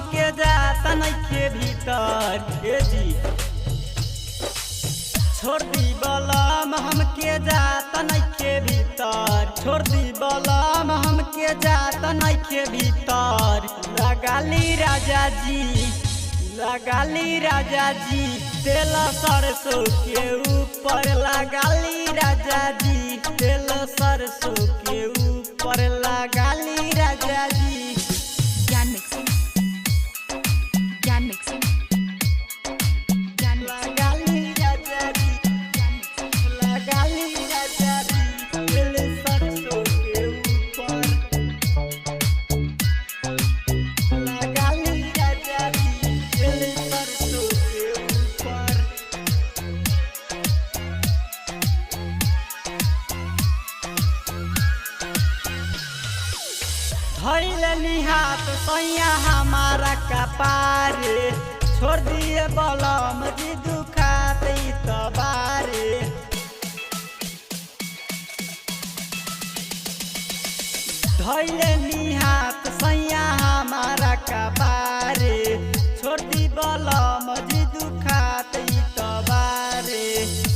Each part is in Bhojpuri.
हमके जाता नइखे भीतर ए जी छोड़ दी बलम हमके जाता नइखे भीतर छोड़ दी बलम हमके जाता नइखे भीतर लगाली राजा जी तेल सरसों के ऊपर लगाली राजा जी तेल सरसों के ऊपर लगाली राजा जी धैलनी हाथ सैया हमारा कपार छोड़ दिए बलम जी दुखात तबारे धैलनी हाथ सैया हमारा कपार छोड़ दी बलम जी दुखात तबारे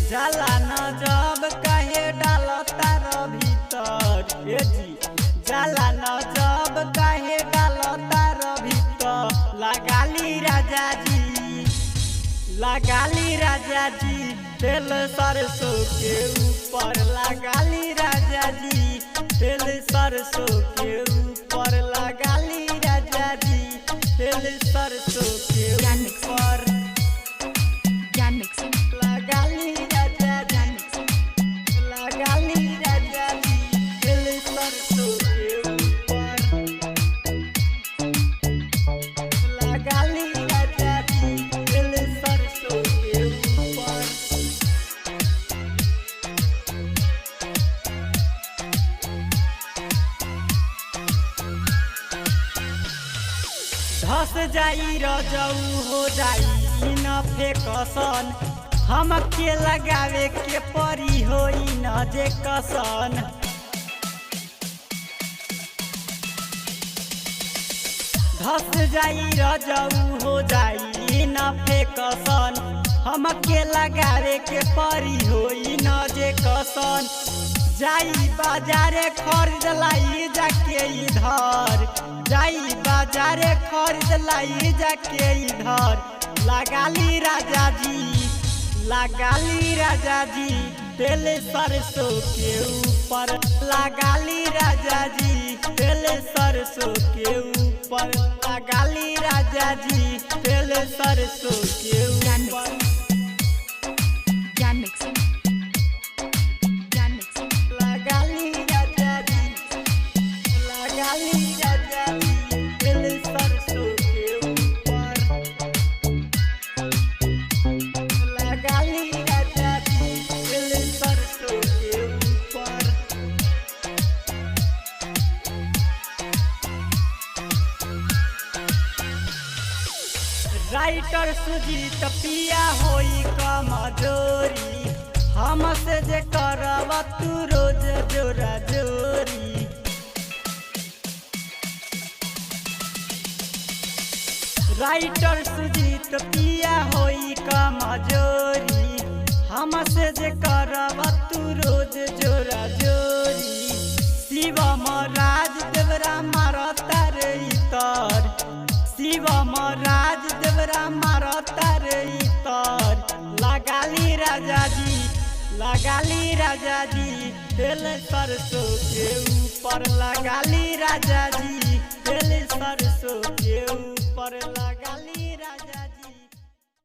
जाला न जब कहे डालता र भीतर ए जी जाला न जब काहे डालता र भीतर लगाली राजा जी तेल सरसों के ऊपर लगाली राजा जी तेल सरसों के ऊपर लगाली राजा जी तेल सरसों के ऊपर लगाली राजा जी लगाली राजा जी तेल सरसों धस जाई रजऊ हो जाई न फेकसन हमके लगावे के परी होई न जे कसन धस जाई रजऊ हो जाई न फेकसन हमके लगावे के परी होई न जे कसन जाई बाजारे खरीद लाई जाके इधर जाई बाजारे खरीद लाई जाके इधर लगाली राजा जी तेल सरसों के ऊपर लगाली राजा जी तेल सरसों के ऊपर लगाली राजा जी तेल सरसों के ऊपर राइटर सुजीत पिया होई कमजोरी हमसे जे करब तू रोज जोरा जोरी राइटर सुजीत पिया होई कमजोरी हमसे जे करब तू रोज जोरा जोरी शिवम राज देवरा मारता रे इतर शिवम राज देवरा मारता रे इतर लगाली राजा जी तेल सरसों के ऊपर लगाली राजा जी तेल सरसों के ऊपर